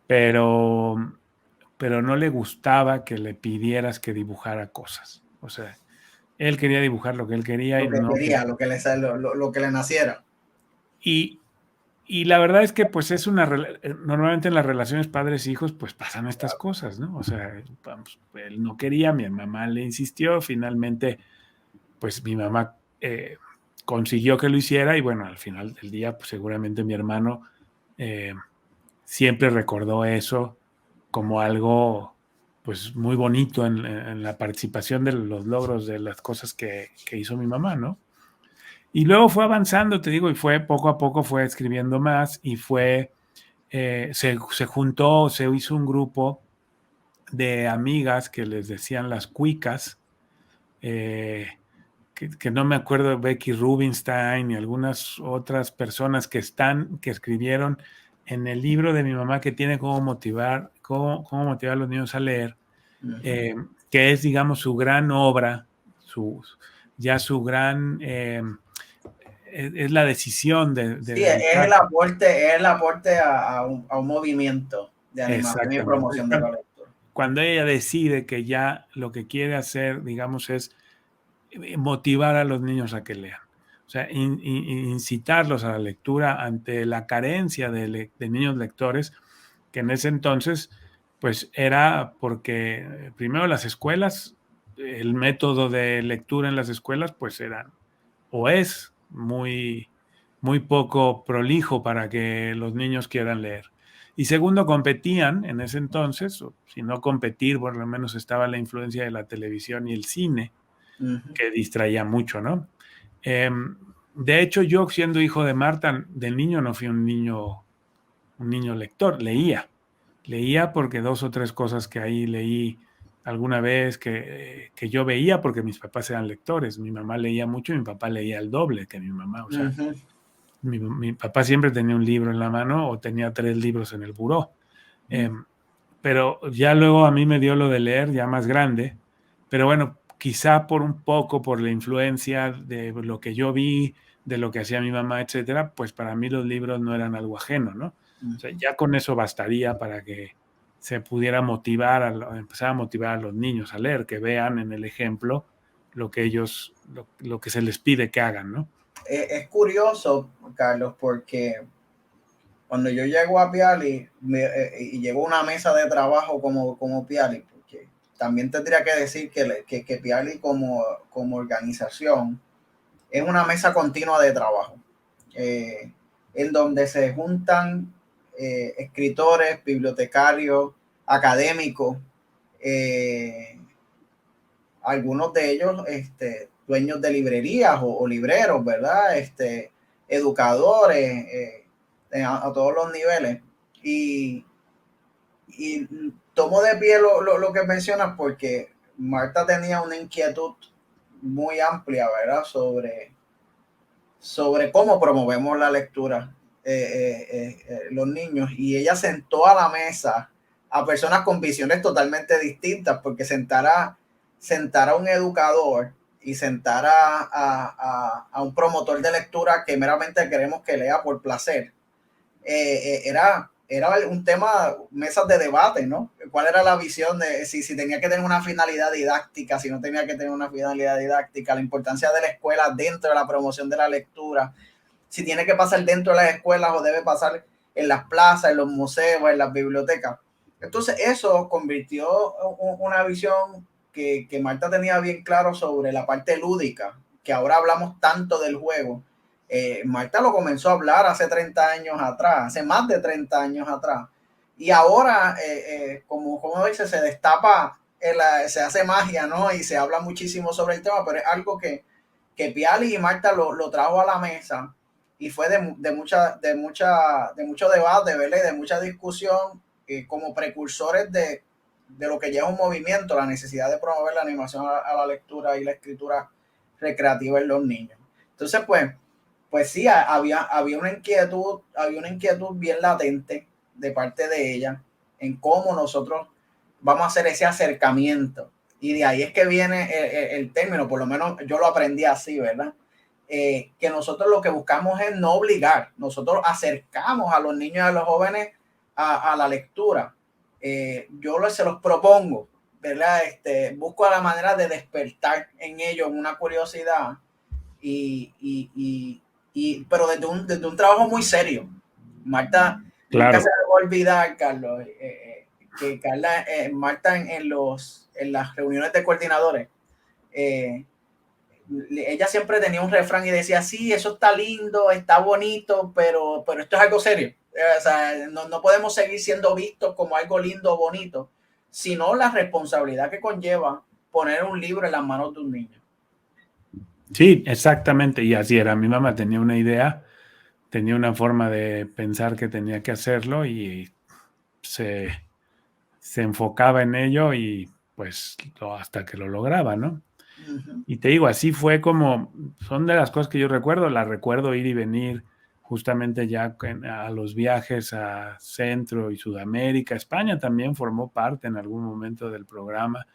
pero no le gustaba que le pidieras que dibujara cosas. O sea, él quería dibujar lo que él quería. Lo que le naciera. Y la verdad es que pues normalmente en las relaciones padres-hijos pues pasan estas cosas, ¿no? O sea, él no quería, mi mamá le insistió, finalmente pues mi mamá consiguió que lo hiciera, y bueno, al final del día pues seguramente mi hermano siempre recordó eso como algo pues muy bonito en la participación de los logros de las cosas que hizo mi mamá, ¿no? Y luego fue avanzando, te digo, y fue poco a poco fue escribiendo más y se juntó, se hizo un grupo de amigas que les decían las cuicas, que no me acuerdo, Becky Rubinstein y algunas otras personas que escribieron en el libro de mi mamá que tiene cómo motivar a los niños a leer, que es, digamos, su gran obra, su gran, es la decisión de Sí, es el aporte a un movimiento de animación y promoción de la lectura. Cuando ella decide que ya lo que quiere hacer, digamos, es motivar a los niños a que lean. O sea, incitarlos a la lectura ante la carencia de niños lectores, que en ese entonces, pues era porque primero las escuelas, el método de lectura en las escuelas, pues eran, o es muy, muy poco prolijo para que los niños quieran leer. Y segundo, competían en ese entonces, o si no competir, por lo menos estaba la influencia de la televisión y el cine, que distraía mucho, ¿no? De hecho, yo siendo hijo de Marta, de niño no fui un niño lector, leía porque 2 o 3 cosas que ahí leí alguna vez que yo veía porque mis papás eran lectores, mi mamá leía mucho y mi papá leía el doble que mi mamá, o sea, mi papá siempre tenía un libro en la mano o tenía 3 libros en el buró, pero ya luego a mí me dio lo de leer ya más grande, pero bueno, quizá por la influencia de lo que yo vi, de lo que hacía mi mamá, etcétera, pues para mí los libros no eran algo ajeno, ¿no? O sea, ya con eso bastaría para que se pudiera empezar a motivar a los niños a leer, que vean en el ejemplo lo que ellos, lo que se les pide que hagan, ¿no? Es curioso, Carlos, porque cuando yo llego a Piali y llego a una mesa de trabajo como Piali, porque también tendría que decir que Piali como organización es una mesa continua de trabajo, en donde se juntan escritores, bibliotecarios, académicos, algunos de ellos dueños de librerías o libreros, ¿verdad? Educadores, a todos los niveles. Y tomo de pie lo que mencionas porque Marta tenía una inquietud muy amplia, ¿verdad? Sobre cómo promovemos la lectura los niños. Y ella sentó a la mesa a personas con visiones totalmente distintas, porque sentar a un educador y sentar a un promotor de lectura que meramente queremos que lea por placer, era un tema, mesas de debate, ¿no? ¿Cuál era la visión de si tenía que tener una finalidad didáctica, si no tenía que tener una finalidad didáctica, la importancia de la escuela dentro de la promoción de la lectura, si tiene que pasar dentro de las escuelas o debe pasar en las plazas, en los museos, en las bibliotecas? Entonces eso convirtió una visión que Marta tenía bien claro sobre la parte lúdica, que ahora hablamos tanto del juego. Marta lo comenzó a hablar hace 30 años atrás, hace más de 30 años atrás. Y ahora, como dice, se destapa, se hace magia, ¿no? Y se habla muchísimo sobre el tema, pero es algo que Piali y Marta lo trajo a la mesa y fue de mucho debate, ¿verdad? Y de mucha discusión, como precursores de lo que lleva un movimiento, la necesidad de promover la animación a la lectura y la escritura recreativa en los niños. Entonces, pues sí, había una inquietud bien latente de parte de ella en cómo nosotros vamos a hacer ese acercamiento. Y de ahí es que viene el término, por lo menos yo lo aprendí así, ¿verdad? Que nosotros lo que buscamos es no obligar, nosotros acercamos a los niños y a los jóvenes a la lectura. Yo se los propongo, ¿verdad? Busco la manera de despertar en ellos una curiosidad pero desde un trabajo muy serio. Marta, claro, nunca se me va a olvidar, Carlos, que Marta en las reuniones de coordinadores, ella siempre tenía un refrán y decía, sí, eso está lindo, está bonito, pero esto es algo serio. O sea, no podemos seguir siendo vistos como algo lindo o bonito, sino la responsabilidad que conlleva poner un libro en las manos de un niño. Sí, exactamente, y así era. Mi mamá tenía una idea, tenía una forma de pensar que tenía que hacerlo y se enfocaba en ello y pues hasta que lo lograba, ¿no? Uh-huh. Y te digo, así fue como, son de las cosas que yo recuerdo, las recuerdo ir y venir justamente ya a los viajes a Centro y Sudamérica. España también formó parte en algún momento del programa.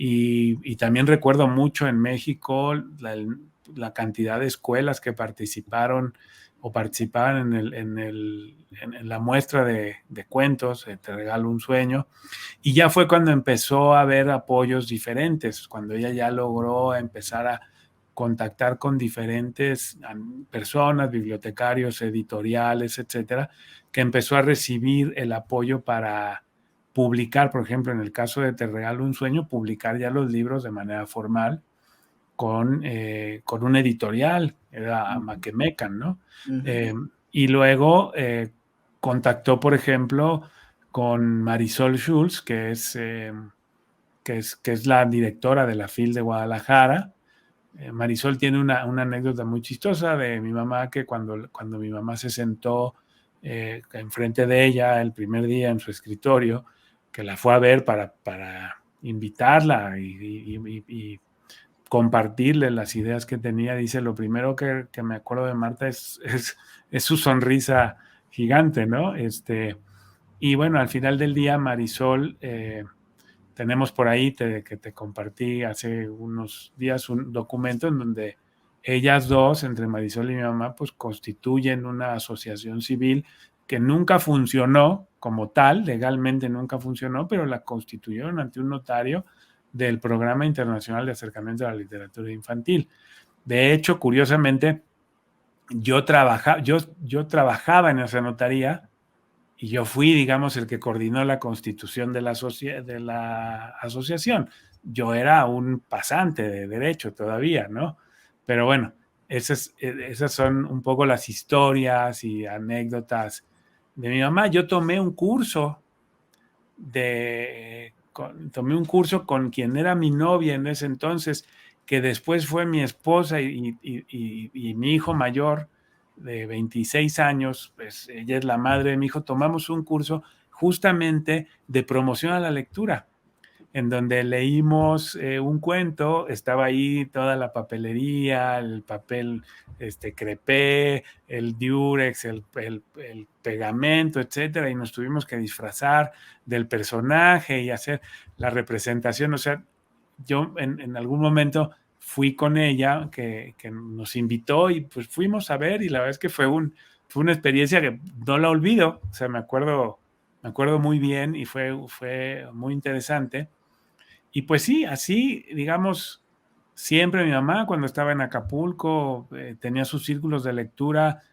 Y también recuerdo mucho en México la cantidad de escuelas que participaron o participaban en la muestra de cuentos, Te regalo un sueño. Y ya fue cuando empezó a haber apoyos diferentes, cuando ella ya logró empezar a contactar con diferentes personas, bibliotecarios, editoriales, etcétera, que empezó a recibir el apoyo para publicar, por ejemplo, en el caso de Te regalo un sueño, publicar ya los libros de manera formal con un editorial, era Maquemecan, ¿no? Uh-huh. Y luego contactó, por ejemplo, con Marisol Schulz, que es la directora de la FIL de Guadalajara. Marisol tiene una anécdota muy chistosa de mi mamá, que cuando mi mamá se sentó enfrente de ella el primer día en su escritorio, que la fue a ver para invitarla y compartirle las ideas que tenía, dice, lo primero que me acuerdo de Marta es su sonrisa gigante, ¿no? Y bueno, al final del día, Marisol, tenemos por ahí que te compartí hace unos días un documento en donde ellas dos, entre Marisol y mi mamá, pues constituyen una asociación civil que nunca funcionó como tal, legalmente nunca funcionó, pero la constituyeron ante un notario del Programa Internacional de Acercamiento a la Literatura Infantil. De hecho, curiosamente, yo trabajaba en esa notaría y yo fui, digamos, el que coordinó la constitución de la asociación. Yo era un pasante de derecho todavía, ¿no? Pero bueno, esas son un poco las historias y anécdotas de mi mamá. Yo tomé un curso con quien era mi novia en ese entonces, que después fue mi esposa y mi hijo mayor de 26 años, pues ella es la madre de mi hijo. Tomamos un curso justamente de promoción a la lectura, en donde leímos un cuento, estaba ahí toda la papelería, el papel crepé, el diurex, el pegamento, etcétera, y nos tuvimos que disfrazar del personaje y hacer la representación. O sea, yo en algún momento fui con ella, que nos invitó y pues fuimos a ver, y la verdad es que fue una experiencia que no la olvido. O sea, me acuerdo muy bien y fue muy interesante. Y pues sí, así, digamos, siempre mi mamá cuando estaba en Acapulco tenía sus círculos de lectura,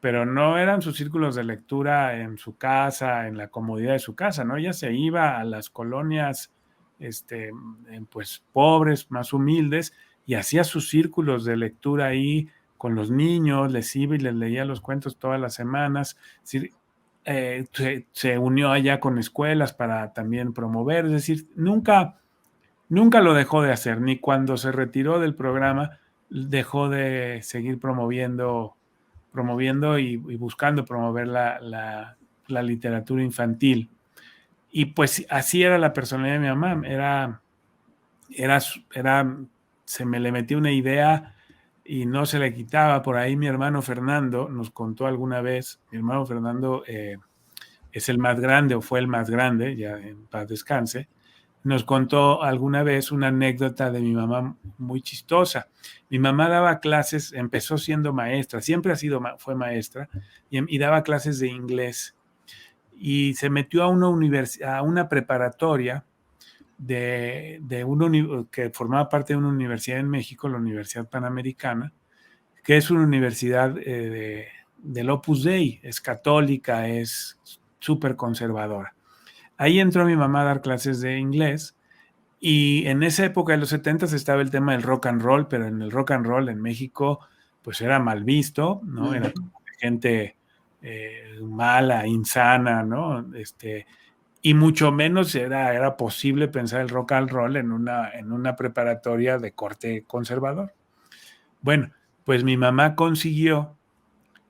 pero no eran sus círculos de lectura en su casa, en la comodidad de su casa, ¿no? Ella se iba a las colonias, pues pobres, más humildes, y hacía sus círculos de lectura ahí con los niños, les iba y les leía los cuentos todas las semanas. Es decir, se unió allá con escuelas para también promover, es decir, nunca lo dejó de hacer, ni cuando se retiró del programa dejó de seguir promoviendo y buscando promover la literatura infantil. Y pues así era la personalidad de mi mamá, se me le metió una idea y no se le quitaba. Por ahí mi hermano Fernando nos contó alguna vez, mi hermano Fernando es el más grande, o fue el más grande, ya en paz descanse, nos contó alguna vez una anécdota de mi mamá muy chistosa. Mi mamá daba clases, empezó siendo maestra, siempre fue maestra, y daba clases de inglés. Y se metió a una preparatoria que formaba parte de una universidad en México, la Universidad Panamericana, que es una universidad del Opus Dei, es católica, es súper conservadora. Ahí entró mi mamá a dar clases de inglés, y en esa época de los 70s estaba el tema del rock and roll, pero en el rock and roll en México pues era mal visto, ¿no? Era como de gente mala, insana, ¿no? Y mucho menos era posible pensar el rock and roll en una preparatoria de corte conservador. Bueno, pues mi mamá consiguió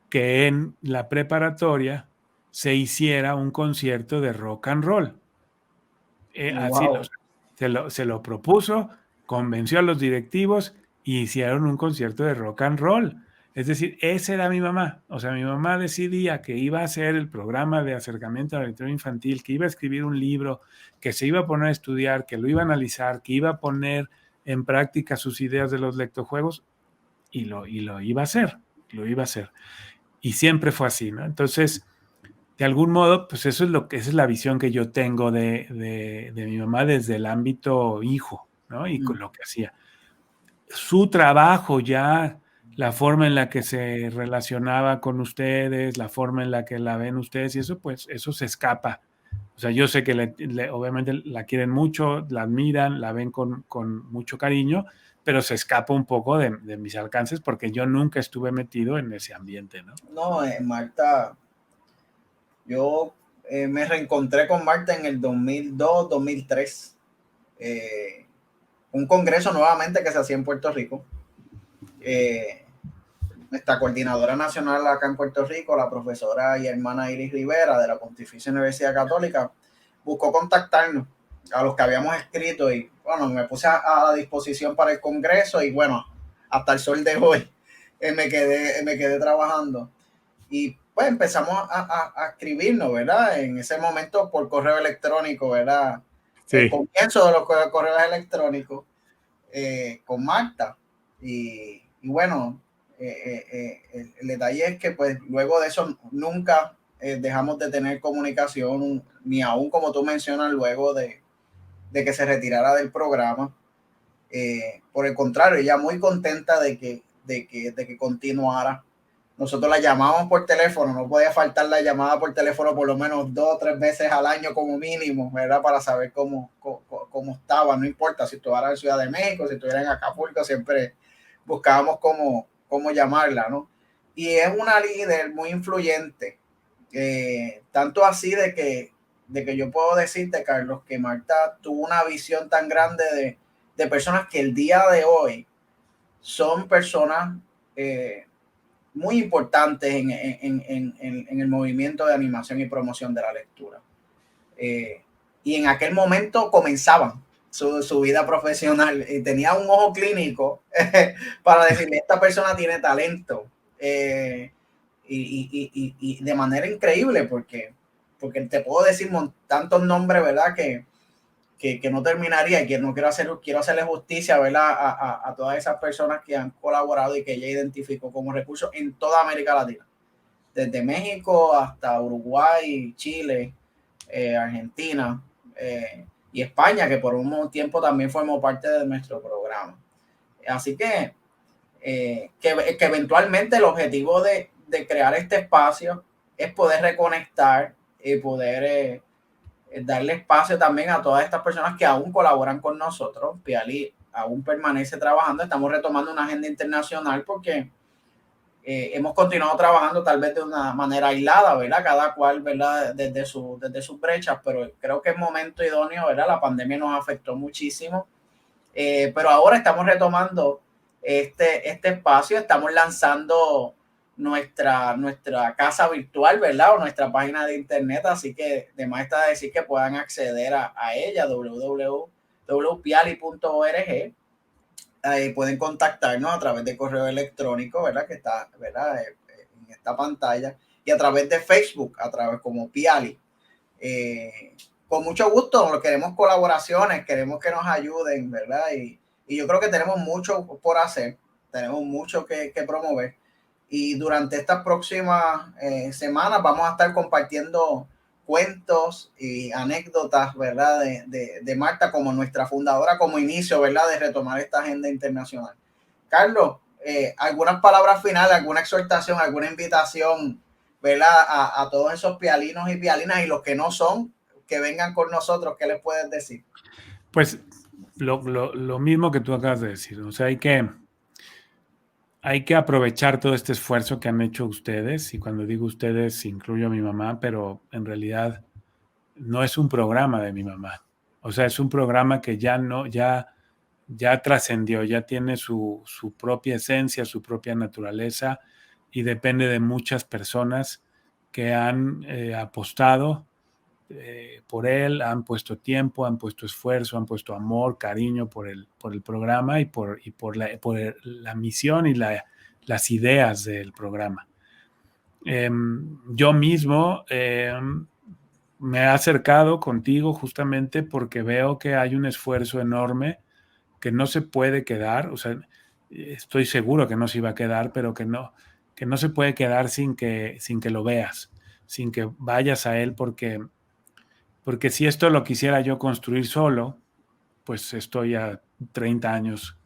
que en la preparatoria se hiciera un concierto de rock and roll. Así se lo propuso, convenció a los directivos y hicieron un concierto de rock and roll. Es decir, esa era mi mamá. O sea, mi mamá decidía que iba a hacer el programa de acercamiento a la lectura infantil, que iba a escribir un libro, que se iba a poner a estudiar, que lo iba a analizar, que iba a poner en práctica sus ideas de los lectojuegos y lo iba a hacer, lo iba a hacer. Y siempre fue así, ¿no? Entonces, de algún modo, pues esa es la visión que yo tengo de mi mamá desde el ámbito hijo, ¿no? Y con lo que hacía. Su trabajo ya, la forma en la que se relacionaba con ustedes, la forma en la que la ven ustedes y eso, pues eso se escapa. O sea, yo sé que obviamente la quieren mucho, la admiran, la ven con mucho cariño, pero se escapa un poco de mis alcances porque yo nunca estuve metido en ese ambiente, ¿no? No, Marta, yo me reencontré con Marta en el 2002, 2003. Un congreso nuevamente que se hacía en Puerto Rico. Nuestra coordinadora nacional acá en Puerto Rico, la profesora y hermana Iris Rivera de la Pontificia Universidad Católica, buscó contactarnos a los que habíamos escrito y bueno, me puse a disposición para el congreso y bueno, hasta el sol de hoy me quedé trabajando y pues empezamos a escribirnos, ¿verdad? En ese momento por correo electrónico, ¿verdad? Sí. El comienzo de los correos electrónicos con Marta y bueno, el detalle es que pues luego de eso nunca dejamos de tener comunicación, ni aún como tú mencionas, luego de que se retirara del programa. Por el contrario, ella muy contenta de que continuara. Nosotros la llamábamos por teléfono, no podía faltar la llamada por teléfono por lo menos 2 o 3 veces al año como mínimo, ¿verdad? Para saber cómo estaba, no importa si estuviera en Ciudad de México, si estuviera en Acapulco, siempre buscábamos cómo llamarla, ¿no? Y es una líder muy influyente, tanto así de que yo puedo decirte, Carlos, que Marta tuvo una visión tan grande de personas que el día de hoy son personas muy importantes en el movimiento de animación y promoción de la lectura. Y en aquel momento comenzaban su vida profesional y tenía un ojo clínico para decirle, esta persona tiene talento. Y de manera increíble, porque te puedo decir tantos nombres, ¿verdad? Que no terminaría y que no quiero hacerle justicia, ¿verdad? A todas esas personas que han colaborado y que ella identificó como recursos en toda América Latina, desde México hasta Uruguay, Chile, Argentina y España, que por un tiempo también formó parte de nuestro programa. Así que eventualmente el objetivo de crear este espacio es poder reconectar y poder darle espacio también a todas estas personas que aún colaboran con nosotros. Piali aún permanece trabajando, estamos retomando una agenda internacional porque hemos continuado trabajando tal vez de una manera aislada, ¿verdad? Cada cual, ¿verdad? Desde sus brechas, pero creo que es momento idóneo, ¿verdad? La pandemia nos afectó muchísimo, pero ahora estamos retomando este espacio, estamos lanzando nuestra casa virtual, ¿verdad? O nuestra página de internet, así que de más está decir que puedan acceder a ella, www.piali.org. Pueden contactarnos a través de correo electrónico, ¿verdad? Que está, ¿verdad? En esta pantalla, y a través de Facebook, a través como Piali. Con mucho gusto, queremos colaboraciones, queremos que nos ayuden, ¿verdad? Y yo creo que tenemos mucho por hacer, tenemos mucho que promover. Y durante estas próximas semanas vamos a estar compartiendo cuentos y anécdotas, ¿verdad? De Marta como nuestra fundadora, como inicio, ¿verdad? De retomar esta agenda internacional. Carlos, algunas palabras finales, alguna exhortación, alguna invitación, ¿verdad? A todos esos pialinos y pialinas y los que no son, que vengan con nosotros, ¿qué les puedes decir? Pues lo mismo que tú acabas de decir, o sea, hay que hay que aprovechar todo este esfuerzo que han hecho ustedes, y cuando digo ustedes incluyo a mi mamá, pero en realidad no es un programa de mi mamá. O sea, es un programa que ya trascendió, ya tiene su propia esencia, su propia naturaleza, y depende de muchas personas que han apostado por él, han puesto tiempo, han puesto esfuerzo, han puesto amor, cariño por el programa y por la misión y las ideas del programa. Yo mismo me he acercado contigo justamente porque veo que hay un esfuerzo enorme que no se puede quedar, o sea, estoy seguro que no se iba a quedar, pero que no se puede quedar sin que lo veas, sin que vayas a él, porque si esto lo quisiera yo construir solo, pues estoy a 30 años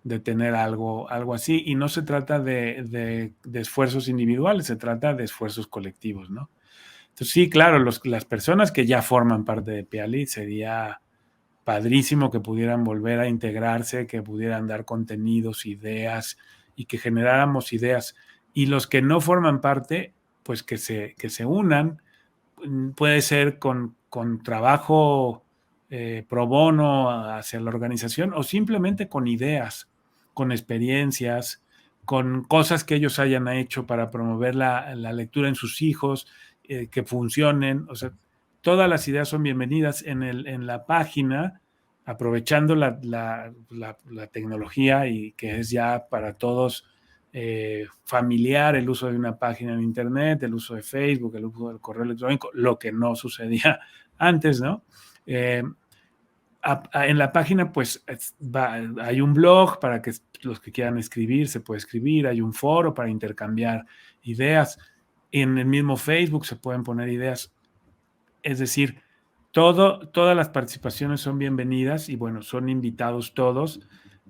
de tener algo así, y no se trata de esfuerzos individuales, se trata de esfuerzos colectivos, ¿no? Entonces sí, claro, las personas que ya forman parte de Piali, sería padrísimo que pudieran volver a integrarse, que pudieran dar contenidos, ideas, y que generáramos ideas. Y los que no forman parte, pues que se unan, puede ser con trabajo pro bono hacia la organización, o simplemente con ideas, con experiencias, con cosas que ellos hayan hecho para promover la lectura en sus hijos, que funcionen. O sea, todas las ideas son bienvenidas en la página, aprovechando la tecnología, y que es ya para todos familiar el uso de una página en internet, el uso de Facebook, el uso del correo electrónico, lo que no sucedía antes, ¿no? En la página pues hay un blog para que los que quieran escribir se puede escribir, hay un foro para intercambiar ideas, en el mismo Facebook se pueden poner ideas, es decir, todas las participaciones son bienvenidas, y bueno, son invitados todos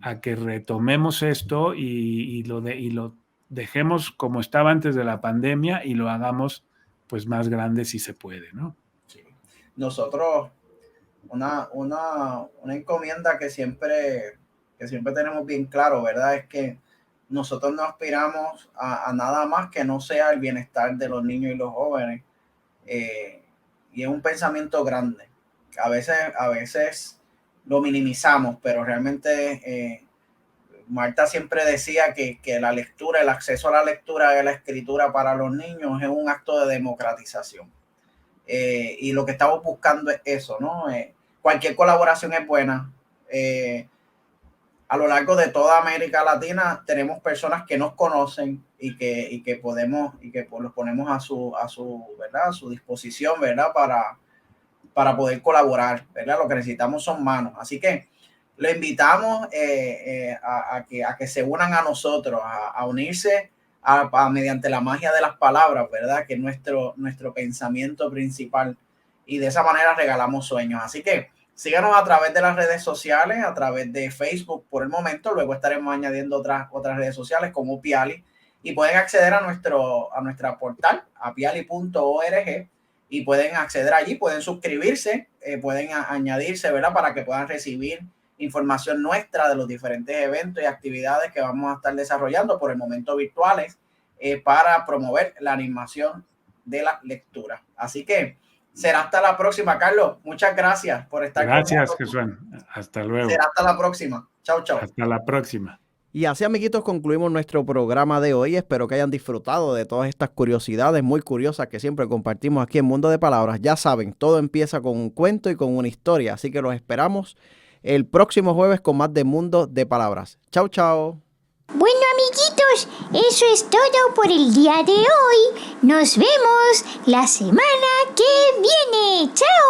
a que retomemos esto y lo dejemos como estaba antes de la pandemia, y lo hagamos pues más grande si se puede, ¿no? Sí. Nosotros, una encomienda que siempre tenemos bien claro, ¿verdad? Es que nosotros no aspiramos a nada más que no sea el bienestar de los niños y los jóvenes. Y es un pensamiento grande. A veces lo minimizamos, pero realmente Marta siempre decía que la lectura, el acceso a la lectura y a la escritura para los niños es un acto de democratización. Y lo que estamos buscando es eso, ¿no? Cualquier colaboración es buena. A lo largo de toda América Latina tenemos personas que nos conocen y que los ponemos a su disposición, ¿verdad? Para poder colaborar, ¿verdad? Lo que necesitamos son manos. Así que lo invitamos a que se unan a nosotros, a unirse mediante la magia de las palabras, ¿verdad? Que es nuestro pensamiento principal, y de esa manera regalamos sueños. Así que síganos a través de las redes sociales, a través de Facebook por el momento. Luego estaremos añadiendo otras redes sociales como Piali, y pueden acceder a nuestra portal, a piali.org, y pueden acceder allí, pueden suscribirse, pueden añadirse, ¿verdad? Para que puedan recibir información nuestra de los diferentes eventos y actividades que vamos a estar desarrollando, por el momento virtuales, para promover la animación de la lectura. Así que será hasta la próxima, Carlos. Muchas gracias por estar con nosotros. Gracias, Jesús. Hasta luego. Será hasta la próxima. Chau, chau. Hasta la próxima. Y así, amiguitos, concluimos nuestro programa de hoy. Espero que hayan disfrutado de todas estas curiosidades muy curiosas que siempre compartimos aquí en Mundo de Palabras. Ya saben, todo empieza con un cuento y con una historia. Así que los esperamos el próximo jueves con más de Mundo de Palabras. Chau, chau. Bueno, amiguitos, eso es todo por el día de hoy. Nos vemos la semana que viene. ¡Chao!